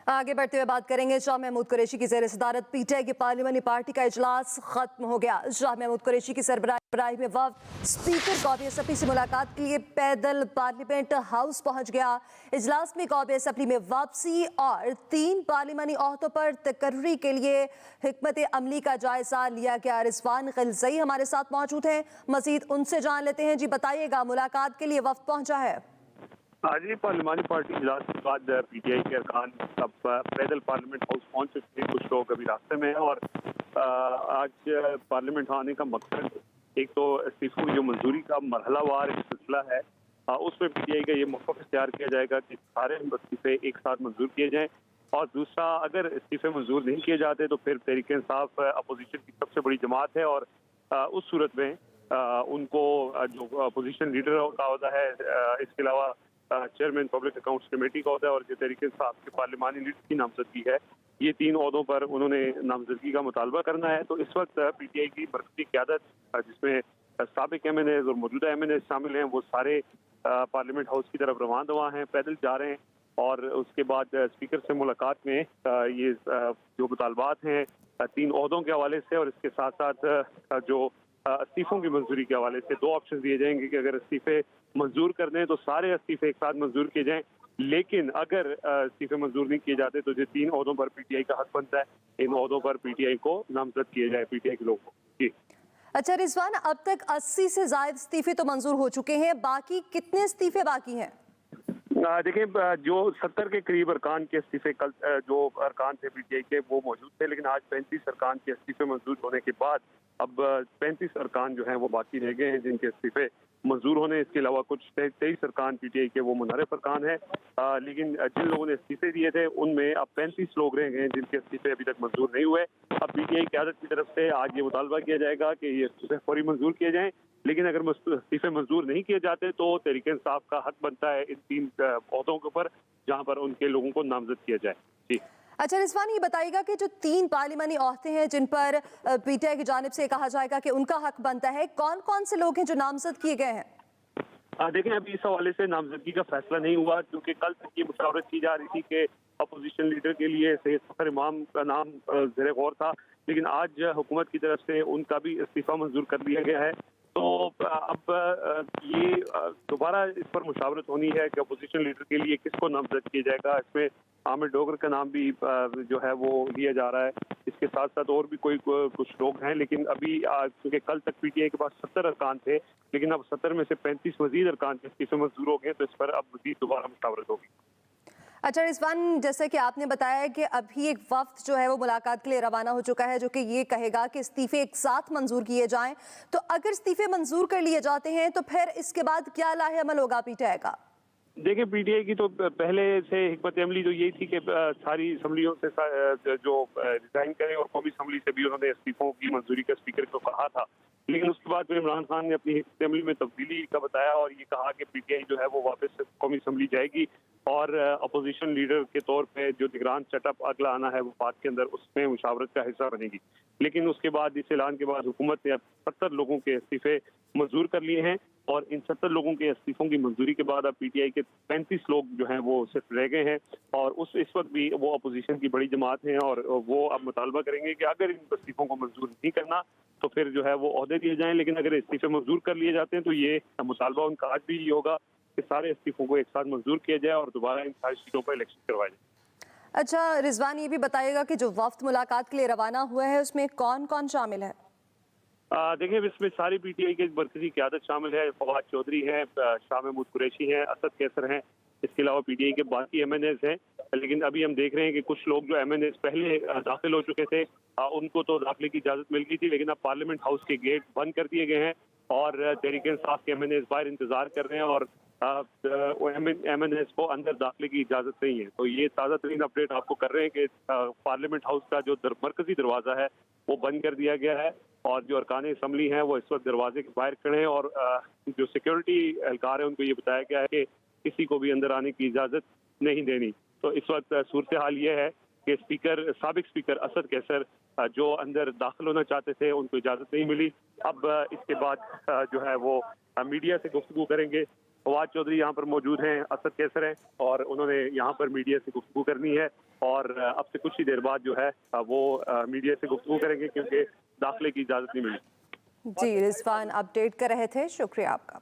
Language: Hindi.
आगे बढ़ते हुए बात करेंगे शाह महमूद कुरैशी की ज़ेर सदारत पीटीआई की पार्लिमानी पार्टी का इजलास खत्म हो गया। शाह महमूद कुरैशी की सरबराही में वफ्द स्पीकर कौमी असम्बली से मुलाकात के लिए पैदल पार्लियामेंट हाउस पहुंच गया। इजलास में कौमी असम्बली में वापसी और 3 पार्लिमानी ओहदों पर तकर्री के लिए हिकमत अमली का जायजा लिया गया। रिजवान गिलज़ई हमारे साथ मौजूद हैं, मजीद उनसे जान लेते हैं। जी बताइएगा, मुलाकात के लिए वफ्द पहुंचा है। आज ही पार्लिमानी पार्टी इजलास के बाद पीटीआई के अरकान अब पैदल पार्लियामेंट हाउस पहुंच चुके हैं। कुछ लोग अभी रास्ते में हैं और आज पार्लियामेंट आने का मकसद एक तो इस्तीफों की जो मंजूरी का मरहलावार एक सिलसिला है, उसमें पीटीआई का ये मौक़िफ़ इख्तियार किया जाएगा कि सारे इस्तीफे एक साथ मंजूर किए जाएँ। और दूसरा, अगर इस्तीफे मंजूर नहीं किए जाते तो फिर तहरीक इंसाफ अपोजिशन की सबसे बड़ी जमात है और उस सूरत में उनको जो अपोजिशन लीडर का होता है, इसके अलावा चेयरमैन पब्लिक अकाउंट्स कमेटी का होता है और जो तहरीक इंसाफ के पार्लिमानी लीडर की नामजदगी है, ये 3 ओहदों पर उन्होंने नामजदगी का मुतालबा करना है। तो इस वक्त पीटीआई की मरकज़ी क़यादत, जिसमें साबिक एमएनएज़ और मौजूदा एमएनएज़ शामिल हैं, वो सारे पार्लियामेंट हाउस की तरफ रवाना हैं, पैदल जा रहे हैं। और उसके बाद स्पीकर से मुलाकात में ये जो मुतालबात हैं 3 ओहदों के हवाले से और इसके साथ साथ जो इस्तीफों की मंजूरी के हवाले से 2 ऑप्शन दिए जाएंगे कि अगर इस्तीफे मंजूर कर दें तो सारे इस्तीफे एक साथ मंजूर किए जाएं, लेकिन अगर इस्तीफे मंजूर नहीं किए जाते तो जो 3 ओहदों पर पीटीआई का हक बनता है, इन ओहदों पर पीटीआई को नामजद किया जाए, पीटीआई के लोगों को। जी अच्छा रिजवान, अब तक 80 से ज़ायद इस्तीफे तो मंजूर हो चुके हैं, बाकी कितने इस्तीफे बाकी हैं? देखिए, जो 70 के करीब अरकान के इस्तीफे कल जो अरकान थे पीटीआई के वो मौजूद थे, लेकिन आज 35 अरकान के इस्तीफे मंजूर होने के बाद अब 35 अरकान जो हैं वो बाकी रह गए हैं जिनके इस्तीफे मंजूर होने। इसके अलावा कुछ 23 अरकान पीटीआई के वो मुनहरफ अरकान हैं, लेकिन जिन लोगों ने इस्तीफे दिए थे उनमें अब 35 लोग रह गए हैं जिनके इस्तीफे अभी तक मंजूर नहीं हुए। अब पीटीआई क़यादत की तरफ से आज ये मुतालबा किया जाएगा कि ये इस्तीफे फौरी मंजूर किए जाएँ, लेकिन अगर इस्तीफे मंजूर नहीं किए जाते तो तहरीक इंसाफ का हक बनता है इन 3 ओहदों के ऊपर, जहाँ पर उनके लोगों को नामजद किया जाए। जी अच्छा रिजवान, ये बताइएगा कि जो 3 पार्लिमानी ओहदे हैं जिन पर पीटीआई की जानिब से कहा जाएगा कि उनका हक बनता है, कौन कौन से लोग हैं जो नामजद किए गए हैं? देखें, अभी इस हवाले से नामजदगी का फैसला नहीं हुआ, क्योंकि कल तक ये मुशावरत की जा रही थी कि अपोजिशन लीडर के लिए सैयद फखर इमाम का नाम ज़ेर गौर था, लेकिन आज हुकूमत की तरफ से उनका भी इस्तीफा मंजूर कर दिया गया है। तो अब ये दोबारा इस पर मुशावरत होनी है कि अपोजिशन लीडर के लिए किसको नामजद किया जाएगा। इसमें आमिर डोगर का नाम भी जो है वो लिया जा रहा है। इसके साथ साथ और भी कुछ लोग हैं, लेकिन अभी क्योंकि कल तक पीटीआई के पास 70 अरकान थे, लेकिन अब 70 में से 35 मजीद अरकान के इस्तीफे मंजूर हो गए, तो इस पर अब मजीद दोबारा मुशावरत होगी। अच्छा रिजवान, जैसे कि आपने बताया कि अभी एक वफ्द जो है वो मुलाकात के लिए रवाना हो चुका है जो कि ये कहेगा कि इस्तीफे एक साथ मंजूर किए जाएं, तो अगर इस्तीफे मंजूर कर लिए जाते हैं तो फिर इसके बाद क्या लाहे अमल होगा पीटीआई का? देखिए, पीटीआई की तो पहले से हिकमत अमली जो यही थी कि सारी असम्बलियों से जो रिजाइन करें, और कौमी असम्बली से भी उन्होंने इस्तीफों की मंजूरी का स्पीकर को कहा था, लेकिन उसके बाद फिर इमरान खान ने अपनी हिकमत अमली में तब्दीली का बताया और ये कहा कि पीटीआई जो है वो वापस कौमी असम्बली जाएगी और अपोजिशन लीडर के तौर पे जो निगरान सेटअप अगला आना है वफाक के अंदर, उसमें मुशावरत का हिस्सा बनेगी। लेकिन उसके बाद, इस ऐलान के बाद, हुकूमत ने अब 70 लोगों के इस्तीफे मंजूर कर लिए हैं और इन 70 लोगों के इस्तीफों की मंजूरी के बाद अब पीटीआई के 35 लोग जो हैं वो सिर्फ रह गए हैं और इस वक्त भी वो अपोजिशन की बड़ी जमात हैं और वो अब मुतालबा करेंगे कि अगर इन इस्तीफों को मंजूर नहीं करना तो फिर जो है वो ओहदे दिए जाएं, लेकिन अगर इस्तीफे मंजूर कर लिए जाते हैं तो ये मुतालबा उनका आज भी ये होगा कि सारे इस्तीफों को एक साथ मंजूर किया जाए और दोबारा इन सारी सीटों पर इलेक्शन करवाया जाए। अच्छा रिजवान, ये भी बताइएगा कि जो वफ्द मुलाकात के लिए रवाना हुआ है उसमें कौन कौन शामिल है? देखिए, इसमें सारी पीटीआई की मरकजी क़यादत शामिल है। फवाद चौधरी हैं, शाह महमूद कुरैशी हैं, असद कैसर हैं, इसके अलावा पीटीआई के बाकी एमएनएज़ हैं। लेकिन अभी हम देख रहे हैं कि कुछ लोग जो एमएनएज़ पहले दाखिल हो चुके थे, उनको तो दाखिले की इजाज़त मिल गई थी, लेकिन अब पार्लियामेंट हाउस के गेट बंद कर दिए गए हैं और तहरीक इंसाफ के एमएनएज़ बाहर इंतजार कर रहे हैं और एमएनएज़ को अंदर दाखिले की इजाज़त नहीं है। तो ये ताज़ा तरीन अपडेट आपको कर रहे हैं कि पार्लियामेंट हाउस का जो मरकजी दरवाज़ा है वो बंद कर दिया गया है और जो अरकान असम्बली हैं वो इस वक्त दरवाजे के बाहर खड़े हैं और जो सिक्योरिटी एहलकार है उनको ये बताया गया है कि किसी को भी अंदर आने की इजाज़त नहीं देनी। तो इस वक्त सूरत हाल ये है कि साबिक स्पीकर असद कैसर जो अंदर दाखिल होना चाहते थे उनको इजाज़त नहीं मिली। अब इसके बाद जो है वो मीडिया से गुफ्तगू करेंगे फवाद चौधरी यहाँ पर मौजूद हैं, असद कैसर हैं और उन्होंने यहाँ पर मीडिया से गुफ्तगू करनी है और अब से कुछ ही देर बाद जो है वो मीडिया से गुफ्तगू करेंगे क्योंकि दाखिले की इजाज़त नहीं मिली। जी रिजवान अपडेट कर रहे थे, शुक्रिया आपका।